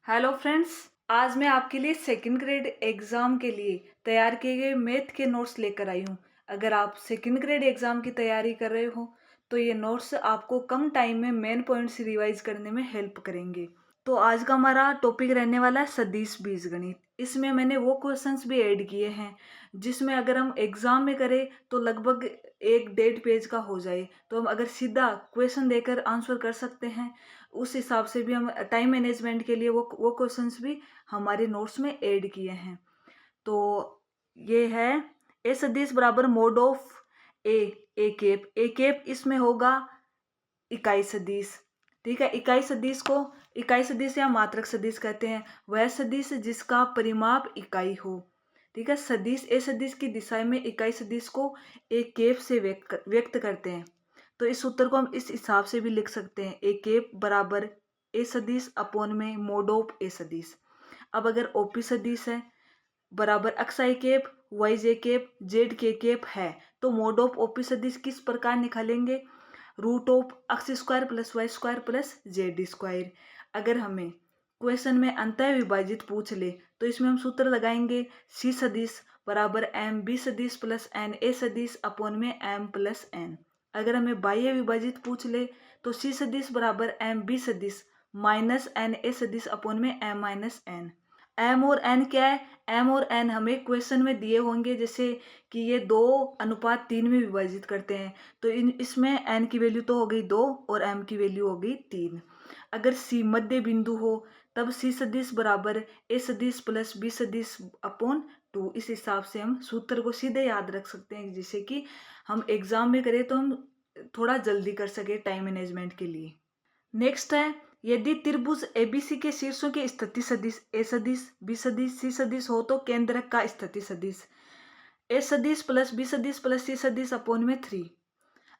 Hello friends. आज मैं आपके लिए सेकंड ग्रेड एग्ज़ाम के लिए तैयार किए गए मैथ के नोट्स लेकर आई हूँ। अगर आप सेकंड ग्रेड एग्ज़ाम की तैयारी कर रहे हो तो ये नोट्स आपको कम टाइम में मेन पॉइंट्स रिवाइज करने में हेल्प करेंगे। तो आज का हमारा टॉपिक रहने वाला है सदिश बीजगणित। इसमें मैंने वो क्वेश्चंस भी ऐड किए हैं जिसमें अगर हम एग्ज़ाम में करें तो लगभग 1-1.5 पेज का हो जाए। तो हम अगर सीधा क्वेश्चन देकर आंसर कर सकते हैं, उस हिसाब से भी हम टाइम मैनेजमेंट के लिए वो क्वेश्चंस भी हमारे नोट्स में ऐड किए हैं। तो ये है ए सदिश बराबर mod of A A cap इसमें होगा इकाई सदिश। ठीक है, इकाई सदिश या मात्रक सदिश कहते हैं। वह सदिश जिसका परिमाप इकाई हो। ठीक है, सदिश ए सदिश की दिशा में इकाई सदिश को एक केप से व्यक्त करते हैं। तो इस सूत्र को हम इस हिसाब से भी लिख सकते हैं, ए केप बराबर ए सदिश अपॉन में मोड ऑफ ए सदिश। अब अगर ओपी सदिश है बराबर x i cap y j cap z k cap है, तो मोड ऑफ ओपी सदिश किस प्रकार निकालेंगे? Root of x square plus y square plus z square. अगर हमें क्वेश्चन में अंतः विभाजित पूछ ले तो इसमें हम सूत्र लगाएंगे सी सदिश बराबर एम बी सदिश प्लस एन ए सदिश अपॉन में एम प्लस एन। अगर हमें बाह्य विभाजित पूछ ले तो सी सदिश बराबर एम बी सदिश माइनस एन ए सदिश अपॉन में एम माइनस एन। एम और एन क्या है? एम और एन हमें क्वेश्चन में दिए होंगे, जैसे कि ये 2:3 में विभाजित करते हैं, तो इसमें एन की वैल्यू तो हो गई 2 और एम की वैल्यू हो गई 3। अगर सी मध्य बिंदु हो तब सी सदिश बराबर ए सदिश प्लस बी सदिश अपॉन 2। इस हिसाब से हम सूत्र को सीधे याद रख सकते हैं, जिससे कि हम एग्जाम में करें तो हम थोड़ा जल्दी कर सके टाइम मैनेजमेंट के लिए। नेक्स्ट है, यदि त्रिभुज एबीसी के शीर्षों की स्थिति सदिश ए सदिश बी सदिश सी सदिश हो तो केंद्रक का स्थिति सदिश ए सदिश प्लस बी सदिश प्लस सी सदिश अपॉन में 3।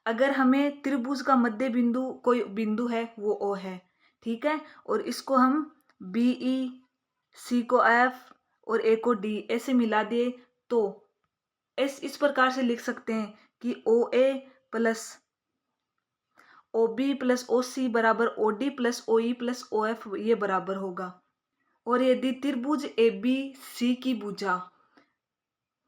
अगर हमें त्रिभुज का मध्य बिंदु कोई बिंदु है वो ओ है, ठीक है, और इसको हम बी ई सी को एफ और ए को डी ऐसे मिला दिए तो इस प्रकार से लिख सकते हैं कि O A plus O B plus O C बराबर O D plus O E plus O F ये बराबर होगा। और यदि त्रिभुज ए बी सी की भुजा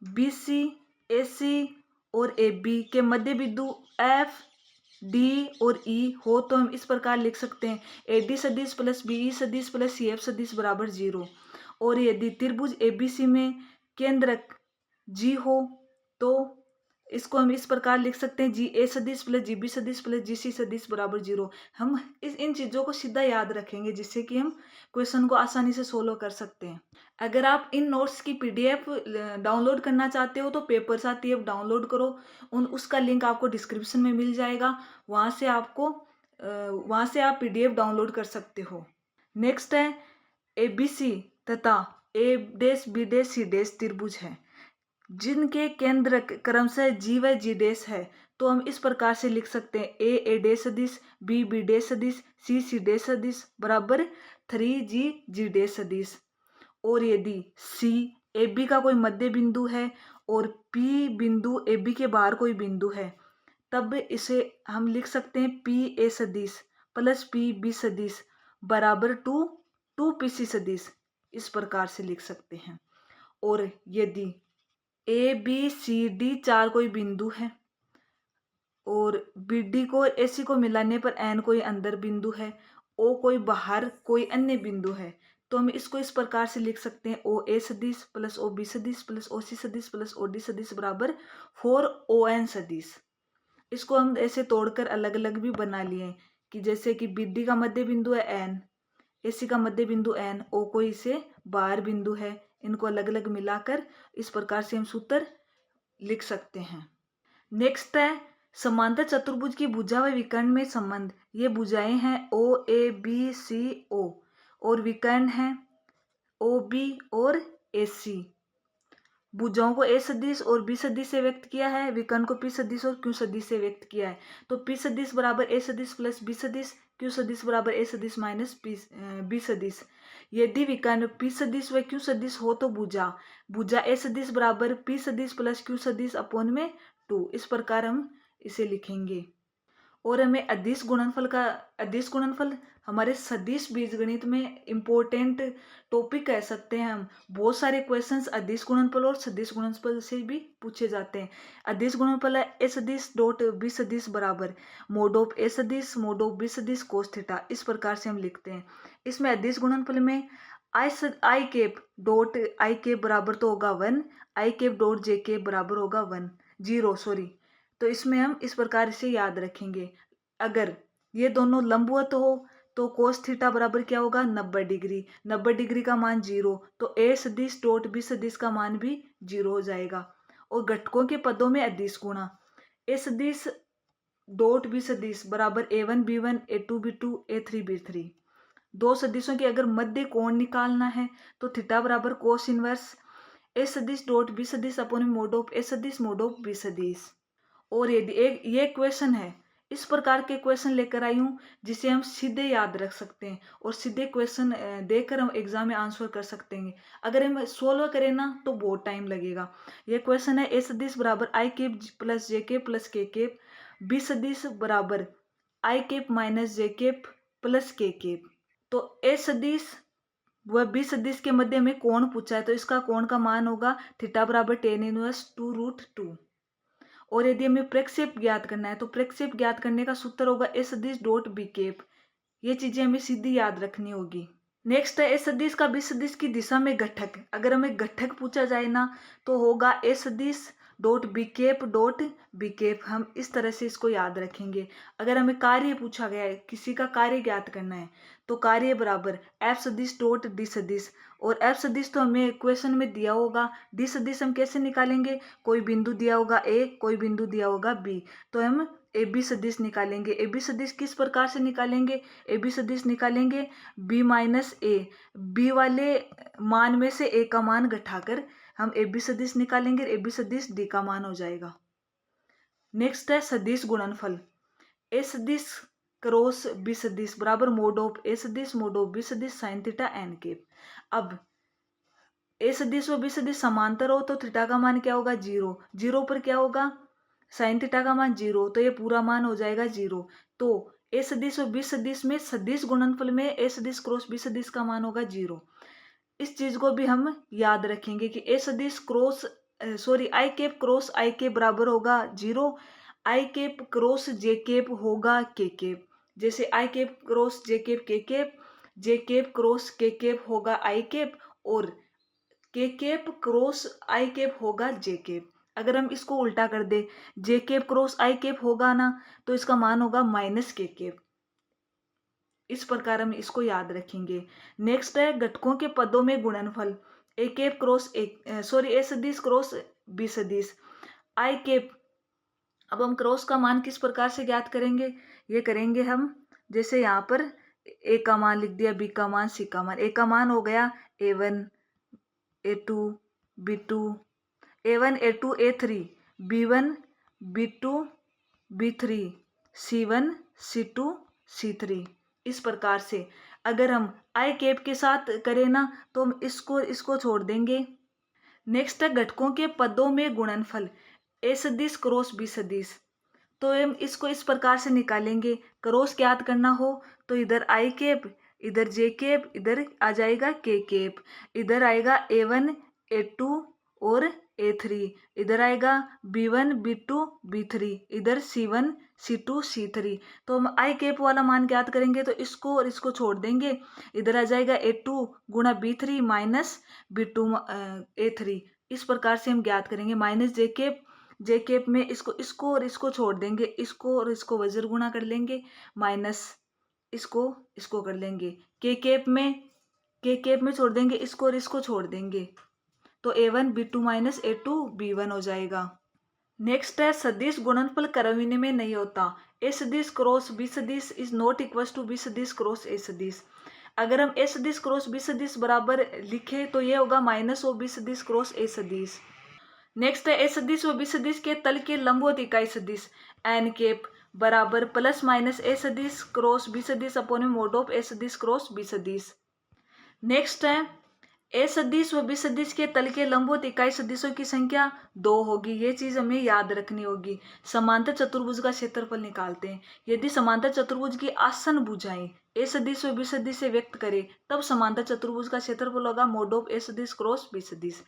बी सी ए सी और ए बी के मध्य बिंदु एफ डी और ई हो तो हम इस प्रकार लिख सकते हैं ए डी सदिश प्लस बी ई सदिश प्लस सी एफ सदिश बराबर 0। और यदि त्रिभुज ए बी सी में केंद्रक जी हो तो इसको हम इस प्रकार लिख सकते हैं जी ए सदिश प्लस जी बी सदिश प्लस जी सी सदिश बराबर 0। हम इन चीज़ों को सीधा याद रखेंगे जिससे कि हम क्वेश्चन को आसानी से सोल्व कर सकते हैं। अगर आप इन नोट्स की पीडीएफ डाउनलोड करना चाहते हो तो पेपर साथ ही डाउनलोड करो। उसका लिंक आपको डिस्क्रिप्शन में मिल जाएगा, वहाँ से आप पीडीएफ डाउनलोड कर सकते हो। नेक्स्ट है, ए बी सी तथा A dash B dash C dash त्रिभुज है जिनके केंद्र क्रमशः जी व जी डैश है, तो हम इस प्रकार से लिख सकते हैं ए डैश सदिश बी बी डैश सदिश सी सी डैश सदिश बराबर 3 जी डैश सदिश। और यदि सी ए बी का कोई मध्य बिंदु है और पी बिंदु ए बी के बाहर कोई बिंदु है, तब इसे हम लिख सकते हैं पी ए सदिश प्लस पी बी सदिश बराबर 2 पी सी सदिश। इस प्रकार से लिख सकते हैं। और यदि ए बी सी डी 4 कोई बिंदु है और बी डी को ए सी को मिलाने पर एन कोई अंदर बिंदु है, ओ कोई बाहर कोई अन्य बिंदु है, तो हम इसको इस प्रकार से लिख सकते हैं ओ ए सदिश प्लस ओ बी सदिश प्लस ओ सी सदिश प्लस ओ डी सदिश बराबर 4 ओ एन सदिश। इसको हम ऐसे तोड़कर अलग अलग भी बना लिए कि जैसे कि बी डी का मध्य बिंदु है एन, ए सी का मध्य बिंदु एन, ओ कोई इसे बाहर बिंदु है, इनको अलग अलग मिलाकर इस प्रकार से हम सूत्र लिख सकते हैं। नेक्स्ट है, समांतर चतुर्भुज की भुजा व विकर्ण में संबंध। ये भुजाएं हैं ओ ए बी सी ओ और विकर्ण है ओ बी और ए सी। भुजाओं को ए सदिश और बी सदिश से व्यक्त किया है, विकर्ण को पी सदिश और क्यू सदिश से व्यक्त किया है। तो पी सदिश बराबर ए सदिश प्लस बी सदिश, क्यू सदिश बराबर ए सदिश माइनस बी सदिश। यदि विकर्ण पी सदिश व क्यू सदिश हो तो भुजा ए सदिश बराबर पी सदिश प्लस क्यू सदिश अपॉन में 2। इस प्रकार हम इसे लिखेंगे। और हमें अदिश गुणनफल हमारे सदिश बीजगणित में इम्पोर्टेंट टॉपिक कह सकते हैं हम। बहुत सारे क्वेश्चंस अदिश गुणनफल और सदिश गुणनफल से भी पूछे जाते हैं। अदिश गुणनफल है ए सदिश डॉट बी सदिश बराबर मोड ऑफ ए सदिश मोड ऑफ बी सदिश कोस थीटा, इस प्रकार से हम लिखते हैं। इसमें अदिश गुणनफल में आई कैप डॉट आई कैप बराबर तो होगा 1, आई कैप डॉट जे कैप बराबर होगा 0 सॉरी। तो इसमें हम इस प्रकार से याद रखेंगे। अगर ये दोनों लंबवत हो तो कोस थीटा बराबर क्या होगा 90 डिग्री। 90 डिग्री का मान 0, तो ए सदिश डॉट बी सदिश का मान भी 0 हो जाएगा। और घटकों के पदों में अदिश गुणा ए सदिश डॉट बी सदिश बराबर a1 b1 a2 b2 a3 b3। दो सदिशों की अगर मध्य कोण निकालना है तो थीटा बराबर कोस इनवर्स ए सदिश डॉट बी सदिश अपॉन मोड ऑफ ए सदिश मोड ऑफ बी सदिश। और यदि एक ये क्वेश्चन है, इस प्रकार के क्वेश्चन लेकर आई हूँ जिसे हम सीधे याद रख सकते हैं और सीधे क्वेश्चन देकर हम एग्जाम में आंसर कर सकते हैं। अगर हम सोल्व करें ना तो बहुत टाइम लगेगा। ये क्वेश्चन है ए सदिश बराबर I cap plus J cap plus K cap, B सदिश बराबर I cap minus J cap plus K cap. तो ए सदिश वह बी सदिश के मध्य में कोण पूछा है, तो इसका कोण का मान होगा थीटा बराबर टेन इनवर्स 2√2। और यदि हमें प्रक्षेप ज्ञात करना है तो प्रक्षेप ज्ञात करने का सूत्र होगा ए सदिश डॉट बी केप। ये चीजें हमें सीधी याद रखनी होगी। नेक्स्ट है ए सदिश का बी सदिश की दिशा में घटक। अगर हमें घटक पूछा जाए ना तो होगा ए सदिश डॉट बी केप। हम इस तरह से इसको याद रखेंगे। अगर हमें कार्य पूछा गया है, किसी का कार्य ज्ञात करना है, तो कार्य बराबर एफ सदिश डॉट डी सदिश। और एफ सदिश तो हमें क्वेश्चन में दिया होगा। डी सदिश हम कैसे निकालेंगे, कोई बिंदु दिया होगा ए, कोई बिंदु दिया होगा बी, तो हम ए बी सदिश निकालेंगे। ए बी सदिश किस प्रकार से निकालेंगे, ए बी सदिश निकालेंगे बी माइनस ए, बी वाले मान में से ए का मान घटाकर हम ए बी सदिश निकालेंगे। ए बी सदिश डी का मान हो जाएगा। नेक्स्ट है सदिश गुणनफल। ए सदिश क्रॉस बी सदिश बराबर मोड ऑफ ए सदिश मोड ऑफ बी सदिश साइन थीटा एन केप। अब ए सदिश व बी सदिश समांतर हो तो थीटा का मान क्या होगा 0। 0 पर क्या होगा साइन थीटा का मान 0, तो ये पूरा मान हो जाएगा 0। तो ए सदिश और बी सदिश में सदिश गुणनफल में ए सदिश क्रॉस बी सदिश का मान होगा 0। इस चीज को भी हम याद रखेंगे कि ए सदिश क्रॉस आई कैप क्रॉस आई कैप बराबर होगा 0, आई कैप क्रॉस जे कैप होगा के कैप। जैसे आई कैप क्रॉस जे कैप, जे कैप क्रॉस के कैप होगा आई कैप, और के कैप क्रॉस आई कैप होगा जे कैप। अगर हम इसको उल्टा कर दे, जे कैप क्रॉस आई कैप होगा ना तो इसका मान होगा माइनस के कैप। इस प्रकार हम इसको याद रखेंगे। नेक्स्ट है घटकों के पदों में गुणनफल। ए कैप क्रॉस ए सदिश क्रॉस बी सदिश आई कैप। अब हम क्रॉस का मान किस प्रकार से ज्ञात करेंगे, ये करेंगे हम जैसे यहाँ पर ए का मान लिख दिया, बी का मान, सी का मान। ए का मान हो गया a1 a2 b2, a1 a2 a3, b1 b2 b3, c1 c2 c3। इस प्रकार से अगर हम आई कैप के साथ करें ना तो हम इसको छोड़ देंगे। नेक्स्ट है घटकों के पदों में गुणनफल। ए सदिश क्रॉस बी सदिश, तो हम इसको इस प्रकार से निकालेंगे। क्रॉस ज्ञात करना हो तो इधर आई कैप, इधर जे कैप, इधर आ जाएगा के कैप, इधर आएगा a1 a2 और a3, इधर आएगा b1 b2 b3, इधर c1 c2 c3। तो हम आई कैप वाला मान ज्ञात करेंगे तो इसको और इसको छोड़ देंगे। इधर आ जाएगा a2 गुणा b3 माइनस b2 a3। इस प्रकार से हम ज्ञात करेंगे। माइनस जे कैप में इसको और इसको छोड़ देंगे, इसको और इसको वज्र गुणा कर लेंगे, माइनस इसको कर लेंगे। के कैप में छोड़ देंगे, इसको और इसको छोड़ देंगे, तो a1 b2 minus a2 b1 हो जाएगा। नेक्स्ट है सदिश गुणनफल क्रमविन्य में नहीं होता। ए सदिश क्रॉस बी सदिश is not equal to B सदिश क्रॉस ए सदिश। अगर हम ए सदिश क्रॉस बी सदिश बराबर लिखे तो ये होगा माइनस ऑफ बी सदिश क्रॉस ए सदिश। नेक्स्ट है ए सदिश व बी सदिश के तल के लंबवत इकाई सदिश एन कैप बराबर प्लस माइनस ए सदिश क्रॉस बी सदिश अपॉन मोड ऑफ ए सदिश क्रॉस बी सदिश। नेक्स्ट है ए सदिश व बी सदिश के तल के लंबवत इकाई सदिशों की संख्या 2 होगी। ये चीज हमें याद रखनी होगी। समांतर चतुर्भुज का क्षेत्रफल निकालते हैं। यदि समांतर चतुर्भुज की आसन भुजाएं ए सदिश व बी सदिश से व्यक्त करें, तब समांतर चतुर्भुज का क्षेत्रफल होगा मोड ऑफ ए सदिश क्रॉस बी सदिश।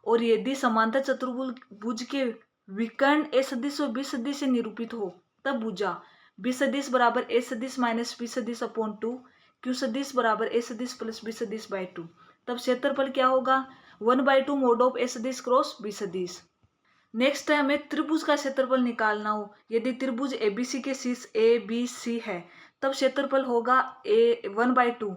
और यदि समांतर चतुर्भुज के विकर्ण ए सदिश व बी सदिश से निरूपित हो, तब भुजा बी सदिश बराबर ए सदिश माइनस बी सदिश अपॉन 2, क्यू सदिश बराबर ए सदिश प्लस बी सदिश बाय 2। तब क्षेत्रफल क्या होगा 1/2 मोड ऑफ ए सदिश क्रॉस बी सदिश। नेक्स्ट है हमें त्रिभुज का क्षेत्रफल निकालना हो। यदि त्रिभुज एबीसी के शीर्ष ए बी सी है, तब क्षेत्रफल होगा 1/2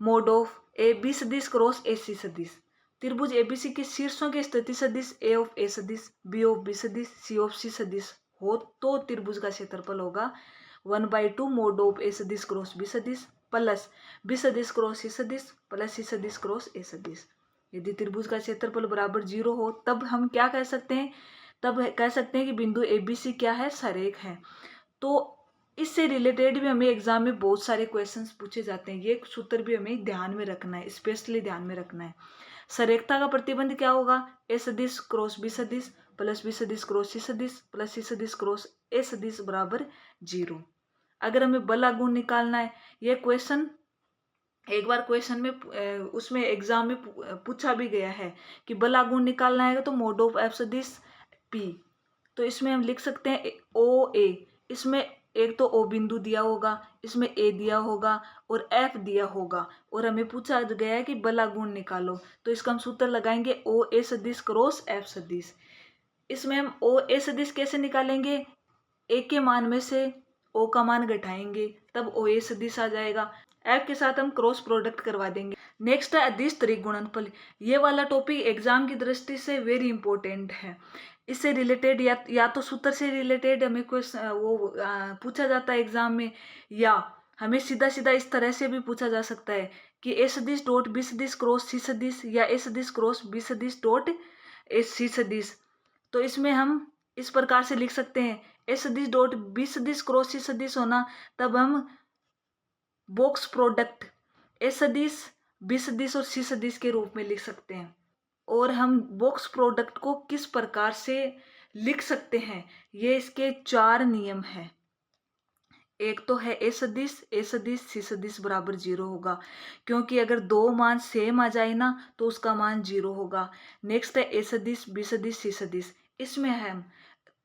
मोड ऑफ ए बी सदिश क्रॉस ए सी सदिश। त्रिभुज एबीसी के शीर्षों के स्थिति सदिश ए ऑफ ए सदिश, बी ऑफ बी सदिश, सी ऑफ सी सदिश हो, तो त्रिभुज का क्षेत्रफल होगा 1/2 मोड ऑफ ए सदिश क्रॉस बी सदिश प्लस बी सदिश क्रॉस सी सदिश प्लस सी सदिश क्रॉस ए सदिश। यदि त्रिभुज का क्षेत्रफल बराबर 0 हो, तब हम क्या कह सकते हैं, तब कह सकते हैं कि बिंदु एबीसी क्या है, सरेख है। तो इससे रिलेटेड भी हमें एग्जाम में बहुत सारे क्वेश्चंस पूछे जाते हैं। ये सूत्र भी हमें ध्यान में रखना है, स्पेशली ध्यान में रखना है। सरेखता का प्रतिबंध क्या होगा, ए सदिश क्रॉस बी सदिश प्लस बी सदिश क्रॉस सी सदिश प्लस सी सदिश क्रॉस ए सदिश बराबर 0। अगर हमें बल आघूर्ण निकालना है, ये क्वेश्चन एक बार क्वेश्चन में उसमें एग्जाम में पूछा भी गया है कि बल आघूर्ण निकालना है तो मोड ऑफ एफ सदिश पी। तो इसमें हम लिख सकते हैं ओ ए। इसमें एक तो ओ बिंदु दिया होगा, इसमें ए दिया होगा और एफ दिया होगा, और हमें पूछा गया है कि बल आघूर्ण निकालो। तो इसका हम सूत्र लगाएंगे ओ ए सदिश क्रॉस एफ सदिश। इसमें हम ओ ए सदिश कैसे निकालेंगे, ए के मान में से ओ का मान घटाएंगे, तब ओ ए सदिश आ जाएगा। एफ के साथ हम क्रॉस प्रोडक्ट करवा देंगे। नेक्स्ट है अदिश त्रिक गुणनफल। ये वाला टॉपिक एग्जाम की दृष्टि से वेरी इंपॉर्टेंट है। इससे रिलेटेड या तो सूत्र से रिलेटेड हमें पूछा जाता है एग्जाम में, या हमें सीधा सीधा इस तरह से भी पूछा जा सकता है कि ए सदिश डॉट बी सदिश क्रॉस सी सदिश या ए सदिश क्रॉस बी सदिश डॉट ए सी सदिश। तो इसमें हम इस प्रकार से लिख सकते हैं, ए सदिश डॉट बी सदिश क्रॉस सी सदिश होना, तब हम बॉक्स प्रोडक्ट ए सदिश बी सदिश और सी सदिश के रूप में लिख सकते हैं। और हम बॉक्स प्रोडक्ट को किस प्रकार से लिख सकते हैं, ये इसके 4 नियम हैं। एक तो है ए सदिश सी सदिश बराबर 0 होगा, क्योंकि अगर दो मान सेम आ जाए ना तो उसका मान 0 होगा। नेक्स्ट है ए सदिश बी सदिश सी सदिश। इसमें हम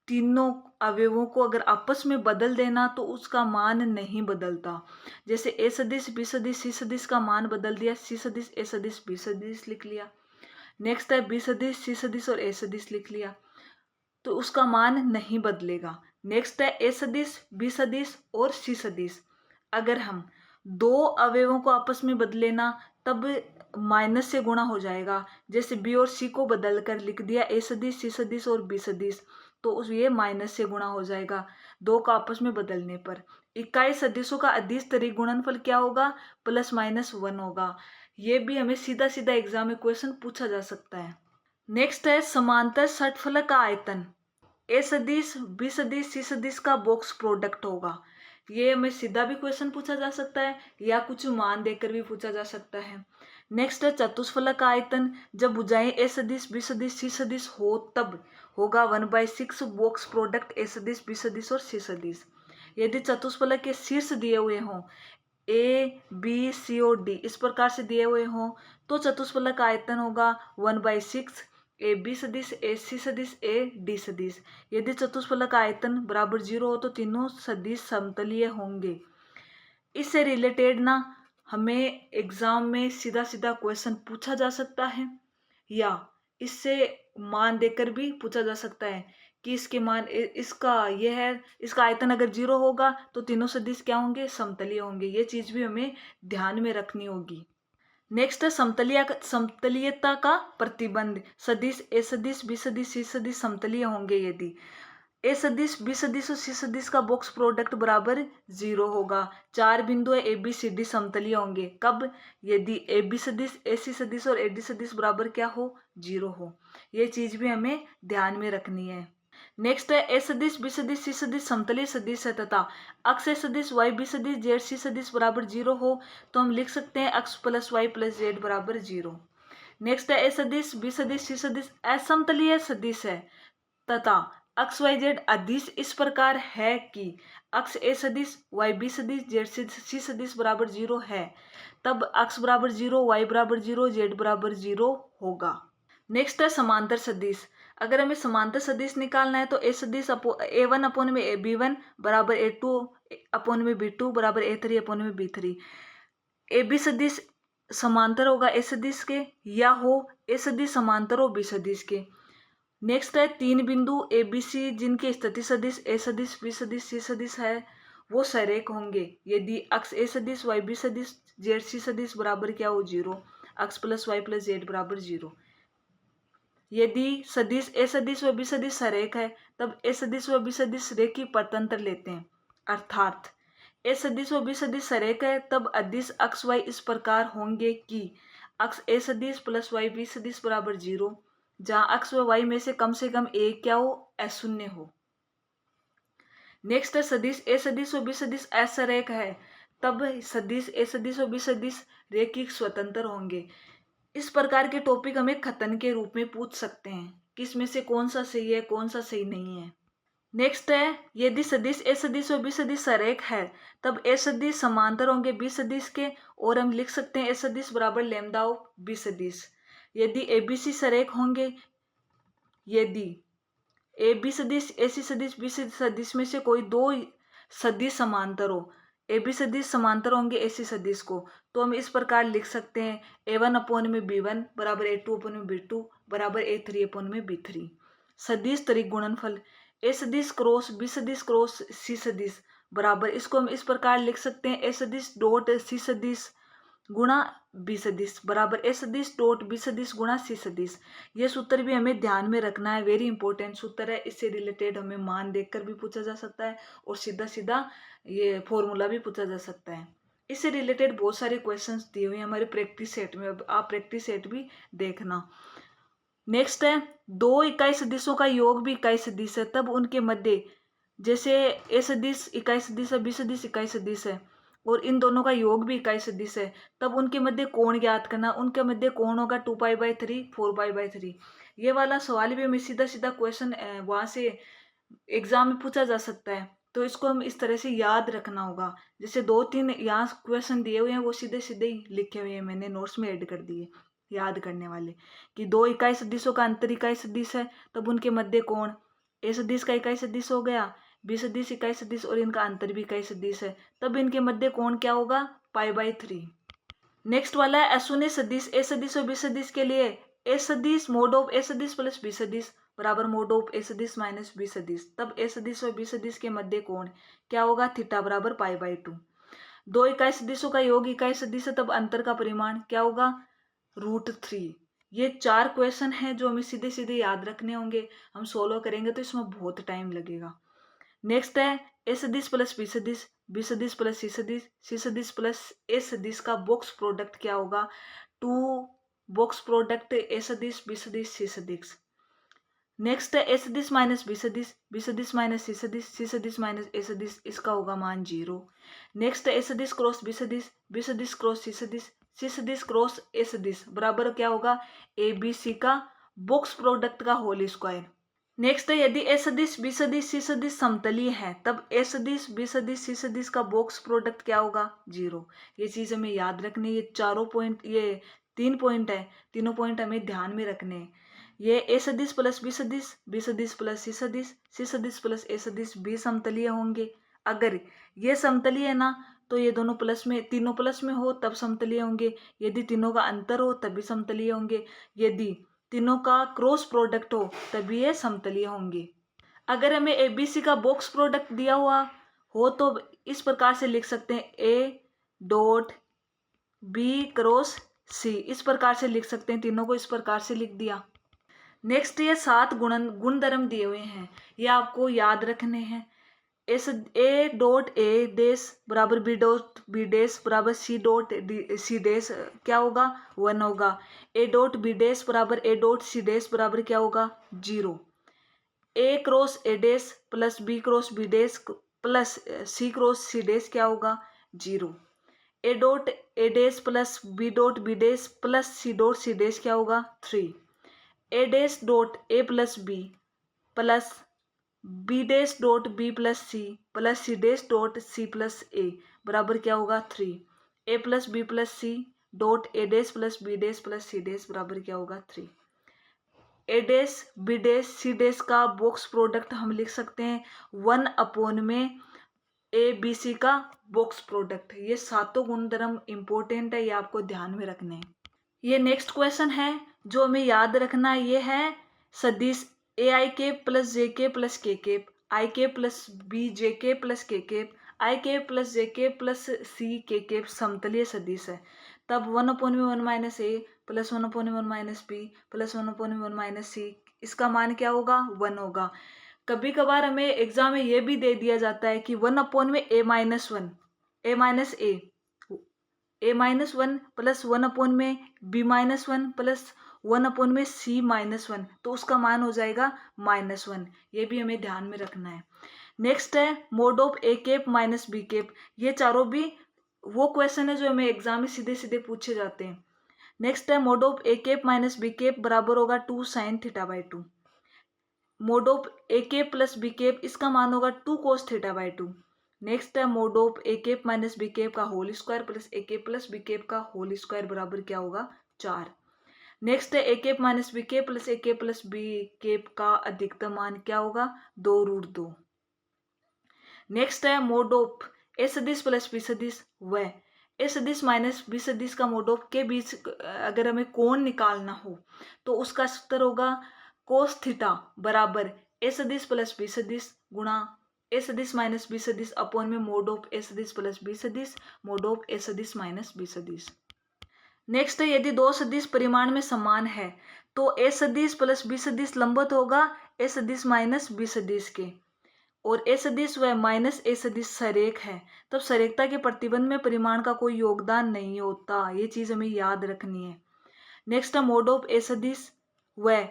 तीनों अवयवों को अगर आपस में बदल देना तो उसका मान नहीं बदलता। जैसे ए सदिश बी सदिश सी सदिश का मान बदल दिया, सी सदिश ए सदिश बी सदिश लिख लिया। नेक्स्ट है बी सदिश सी सदिश और ए सदिश लिख लिया, तो उसका मान नहीं बदलेगा। नेक्स्ट है ए सदिश बी सदिश और सी सदिश। अगर हम दो अवयवों को आपस में बदले ना, तब माइनस से गुणा हो जाएगा। जैसे बी और सी को बदल कर लिख दिया ए सदिश सी सदिश और बी सदिश, तो उस ये माइनस से गुणा हो जाएगा दो का आपस में बदलने पर। इकाई सदिशों का अदिश त्रिक गुणनफल क्या होगा, +-1 होगा। ये भी हमें सीधा सीधा एग्जाम में क्वेश्चन पूछा जा सकता है। नेक्स्ट है समांतर षटफलक का आयतन। ए सदिश बी सदिश सी सदिश का बॉक्स प्रोडक्ट होगा। ये हमें सीधा भी क्वेश्चन पूछा जा सकता है या कुछ मान देकर भी पूछा जा सकता है। नेक्स्ट है चतुष्फलक का आयतन। जब भुजाएं ए सदिश बी सदिश सी सदिश हो, तब होगा 1/6 बॉक्स प्रोडक्ट ए सदिश बी सदिश और सी सदिश। यदि चतुष्फलक के शीर्ष दिए हुए हों ए बी सी और डी, इस प्रकार से दिए हुए हों, तो चतुष्फलक का आयतन होगा 1/6 ए बी सदिश ए सी सदिश ए डी सदिश। यदि चतुष्फलक का आयतन बराबर 0 हो तो तीनों सदिश समतलीय होंगे। इससे रिलेटेड ना हमें एग्जाम में सीधा सीधा क्वेश्चन पूछा जा सकता है, या इससे मान देकर भी पूछा जा सकता है कि इसके मान इसका ये है, इसका आयतन अगर 0 होगा तो तीनों सदिश क्या होंगे, समतलीय होंगे। ये चीज भी हमें ध्यान में रखनी होगी। नेक्स्ट है समतलीयता का प्रतिबंध। सदिश ए सदिश बी सदिश सी सदिश समतलीय होंगे यदि ए सदिश बी सदिश और सी सदिश का बॉक्स प्रोडक्ट बराबर 0 होगा। 4 बिंदु ए बी सी डी समतलीय होंगे। कब, यदि ए बी सदिश ए सी सदिश और ए डी सदिश बराबर क्या हो, 0 हो। ये चीज भी हमें ध्यान में रखनी है। नेक्स्ट है ए सदिश बी सदिश सी सदिश समतलीय सदिश है तथा अक्ष ए सदिश वाई बी सदिश जेड सी सदिश बराबर 0 हो, तो हम लिख सकते हैं अक्ष प्लस वाई प्लस जेड बराबर 0। नेक्स्ट है ए सदिश बी सदिश सी सदिश असमतलीय सदिश है तथा अक्ष वाई जेड अदिश इस प्रकार है कि अक्ष ए सदिश वाई बी सदिश जेड सी सदिश बराबर 0 है, तब अक्ष बराबर 0 वाई बराबर 0 जेड बराबर 0 होगा। नेक्स्ट है समांतर सदिश। अगर हमें समांतर सदिश निकालना है तो ए सदिश ए वन अपोन में ए बी वन बराबर ए टू अपोन में बी टू बराबर ए थ्री अपोन में बी थ्री। ए बी सदिश समांतर होगा ए सदिश के, या हो ए सदिश समांतर हो बी सदिश के। नेक्स्ट है तीन बिंदु ए बी सी जिनके स्थिति सदिश ए सदिश बी सदिश सी सदिश है वो सरेख होंगे यदि अक्ष ए सदिश वाई बी सदिश जेड सी सदिश बराबर क्या हो 0, अक्ष प्लस वाई प्लस जेड बराबर 0। यदि सदिश ए सदिश व बी सदिश सरेख है तब ए सदिश व बी सदिश रेखी परतंत्र लेते हैं, अर्थात ए सदिश व बी सदिश सरेख है तब अदिश अक्ष वाई इस प्रकार होंगे कि अक्ष ए सदिश प्लस वाई बी सदिश बराबर 0, जहां अक्ष व वाई में से कम एक क्या हो अशून्य हो। नेक्स्ट है सदिश ए सदिश व बी सदिश असरेख है तब सदिश ए सदिश व बी सदिश रेखिक स्वतंत्र होंगे। इस प्रकार के टॉपिक हमें खतन के रूप में पूछ सकते हैं कि इसमें से कौन सा सही है कौन सा सही नहीं है। नेक्स्ट है यदि सदिश ए सदिश व बी सदिश सरेख है तब ए सदिश समांतर होंगे बी सदिश के, और हम लिख सकते हैं ए सदिश बराबर लैम्डा ऑफ बी सदिश। यदि ए बी सी सरेख होंगे, यदि ए बी सदिश ए सी सदिश बी सी सदिश में से कोई दो सदिश समांतर हो, ए बी सदिश समांतर होंगे ए सी सदिश को, तो हम इस प्रकार लिख सकते हैं ए वन अपोन में बी वन बराबर ए टू अपोन में बी टू बराबर ए थ्री अपोन में बी थ्री। सदिश तरीक गुणनफल ए सदिश क्रॉस बी सदिश क्रॉस सी सदिश बराबर, इसको हम इस प्रकार लिख सकते हैं ए सदिश डॉट सी सदिश गुणा बी सदिश बराबर ए सदिश डॉट बी सदिश गुणा सी सदिश। ये सूत्र भी हमें ध्यान में रखना है, वेरी इंपॉर्टेंट सूत्र है। इससे रिलेटेड हमें मान देखकर भी पूछा जा सकता है और सीधा सीधा ये फॉर्मूला भी पूछा जा सकता है। इससे रिलेटेड बहुत सारे क्वेश्चंस दिए हुए हैं हमारे प्रैक्टिस सेट में, अब आप प्रैक्टिस सेट भी देखना। नेक्स्ट है दो इकाई सदिशों का योग भी इकाई सदिश है तब उनके मध्य, जैसे ए सदिश इकाई सदिश है बी सदिश इकाई सदिश है और इन दोनों का योग भी इकाई सदिश है, तब उनके मध्य कोण ज्ञात करना। उनके मध्य कोण होगा 2π/3 4π/3। ये वाला सवाल भी हमें सीधा सीधा क्वेश्चन वहां से एग्जाम में पूछा जा सकता है, तो इसको हम इस तरह से याद रखना होगा। जैसे 2-3 यहाँ क्वेश्चन दिए हुए हैं वो सीधे सीधे ही लिखे हुए हैं, मैंने नोट्स में ऐड कर दिए याद करने वाले, कि दो इकाई सदिशों का अंतर इकाई सदिश है तब उनके मध्य कोण ए सदिश का इकाई सदिश हो गया, बी सदिश इकाई सदिश और इनका अंतर भी इकाई सदिश है, तब इनके मध्य कोण क्या होगा π/3। नेक्स्ट वाला है अशून्य सदिश ए सदिश और बी सदिश के लिए ए सदिश मोड ऑफ ए सदिश प्लस बी सदिश बराबर मोड ऑफ ए सदिश माइनस बी सदिश, तब ए सदिश और बी सदिश के मध्य कोण क्या होगा थीटा बराबर π/2। दो इकाई सदिशों का योग इकाई सदिश है तब अंतर का परिमाण क्या होगा √3। ये 4 क्वेश्चन हैं जो हमें सीधे सीधे याद रखने होंगे, हम सोल्व करेंगे तो इसमें बहुत टाइम लगेगा। नेक्स्ट है ए सदिश प्लस बी सदिश प्लस सी सदिश प्लस ए सदिश का बॉक्स प्रोडक्ट क्या होगा 2 बॉक्स प्रोडक्ट ए सदिश बी सदिश सी सदिश। नेक्स्ट है ए सदिश माइनस बी सदिश माइनस सी सदिश माइनस ए सदिश, इसका होगा मान 0। नेक्स्ट है ए सदिश क्रॉस बी सदिश क्रॉस सी सदिश क्रॉस ए सदिश बराबर क्या होगा ए बी सी का बॉक्स प्रोडक्ट का होल स्क्वायर। नेक्स्ट है यदि ए सदिश बी सदिश सी सदिश समतलीय है तब ए सदिश बी सदिश सी सदिश का बॉक्स प्रोडक्ट क्या होगा 0। ये चीज हमें याद रखनी है, ये चारों पॉइंट, ये 3 पॉइंट है, तीनों पॉइंट हमें ध्यान में रखने हैं। ये ए सदिश प्लस बी सदिश प्लस सी सदिश प्लस ए सदिश भी समतलीय होंगे। अगर ये समतलीय है ना तो ये दोनों प्लस में, तीनों प्लस में हो तब समतलीय होंगे, यदि तीनों का अंतर हो तभी समतलीय होंगे, यदि तीनों का क्रॉस प्रोडक्ट हो तभी ये समतलीय होंगे। अगर हमें एबीसी का बॉक्स प्रोडक्ट दिया हुआ हो तो इस प्रकार से लिख सकते हैं ए डॉट बी क्रॉस सी, इस प्रकार से लिख सकते हैं, तीनों को इस प्रकार से लिख दिया। नेक्स्ट ये 7 गुणधर्म दिए हुए हैं, ये आपको याद रखने हैं। ए डॉट ए डैश बराबर बी डैश बराबर सी डैश क्या होगा 1 होगा। ए डॉट बी डैश बराबर ए डॉट सी डैश बराबर क्या होगा 0। A cross A dash plus B cross B dash plus C cross C dash क्या होगा 0। A dot A dash plus B dot B dash plus C dash क्या होगा 3। A dash dot A plus B plus B dash dot B plus C dash dot C plus A बराबर क्या होगा 3। A plus B plus C dot A dash plus B dash plus C dash बराबर क्या होगा 3। A dash B dash C dash का box product हम लिख सकते हैं 1 में ए बी सी का बॉक्स प्रोडक्ट। ये सातों गुणधर्म इंपॉर्टेंट है, ये आपको ध्यान में रखने हैं। ये नेक्स्ट क्वेश्चन है जो हमें याद रखना, ये है सदिश ए आई केप प्लस जे के प्लस के केप आई केप प्लस बी जे के प्लस के केप आई केप प्लस जे के प्लस सी के केप समतलीय सदिश है। तब 1/1 minus A plus 1/1 minus B plus 1/1 minus C, इसका मान क्या होगा 1 होगा। कभी कभार हमें एग्जाम में ये भी दे दिया जाता है कि 1/में A minus 1 A minus A minus 1 plus 1/में बी माइनस 1 प्लस 1/में में सी माइनस 1, तो उसका मान हो जाएगा -1। ये भी हमें ध्यान में रखना है। नेक्स्ट है mod of A cap minus B cap. ये चारों भी वो क्वेश्चन है जो हमें एग्जाम में सीधे सीधे पूछे जाते हैं। नेक्स्ट है mod of A cap minus B cap बराबर होगा 2 sin θ/2। Mod of A cap plus B cap, इसका मान होगा 2 cos θ/2। नेक्स्ट है mod of A cap minus B cap का whole square plus A cap plus B cap का whole square बराबर क्या होगा 4। नेक्स्ट है A cap minus B cap plus A cap plus B cap का अधिकतम मान क्या होगा 2√2। नेक्स्ट है मोड ऑफ ए सदिश प्लस बी सदिश व ए सदिश माइनस बी सदिश का मोड ऑफ के बीच अगर हमें कोण निकालना हो तो उसका सूत्र होगा cos थीटा बराबर ए सदिश प्लस बी सदिश गुणा ए सदिश माइनस बी सदिश अपॉन में मोड ऑफ ए सदिश प्लस बी सदिश मोड ऑफ ए सदिश माइनस बी सदिश। नेक्स्ट है यदि दो सदिश परिमाण में समान है तो ए सदिश प्लस बी सदिश लंबवत होगा ए सदिश माइनस बी सदिश के, और ए सदिश व माइनस ए सदिश सरेख है, तब सरेखता के प्रतिबंध में परिमाण का कोई योगदान नहीं होता। ये चीज हमें याद रखनी है। नेक्स्ट है मोड ऑफ ए सदिश व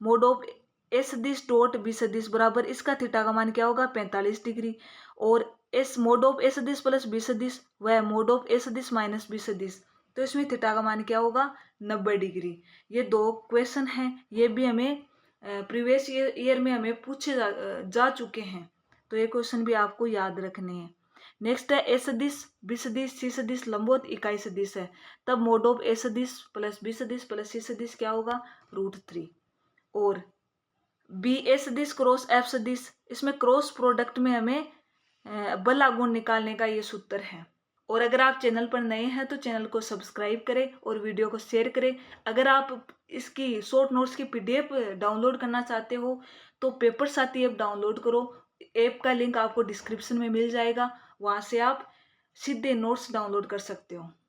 मोड ऑफ ए सदिश डॉट बी सदिश बराबर इसका थीटा का मान क्या होगा 45 डिग्री, और इस मोड ऑफ ए सदिश प्लस बी सदिश व मोड ऑफ ए सदिश माइनस बी सदिश, तो इसमें थीटा का मान क्या होगा 90 डिग्री। ये दो क्वेश्चन हैं, ये भी हमें प्रीवियस ईयर में हमें पूछे जा चुके हैं, तो ये क्वेश्चन भी आपको याद रखने हैं। नेक्स्ट है ए सदिश बी सदिश सी सदिश लंबवत इकाई सदिश है, तब मोड ऑफ ए सदिश प्लस बी सदिश प्लस सी सदिश क्या होगा √3। और बी ए सदिश क्रॉस एफ सदिश, इसमें क्रॉस प्रोडक्ट में हमें बला गुण निकालने का ये सूत्र है। और अगर आप चैनल पर नए हैं तो चैनल को सब्सक्राइब करें और वीडियो को शेयर करें। अगर आप इसकी शॉर्ट नोट्स की पीडीएफ डाउनलोड करना चाहते हो तो पेपर साथी ऐप डाउनलोड करो। ऐप का लिंक आपको डिस्क्रिप्शन में मिल जाएगा, वहाँ से आप सीधे नोट्स डाउनलोड कर सकते हो।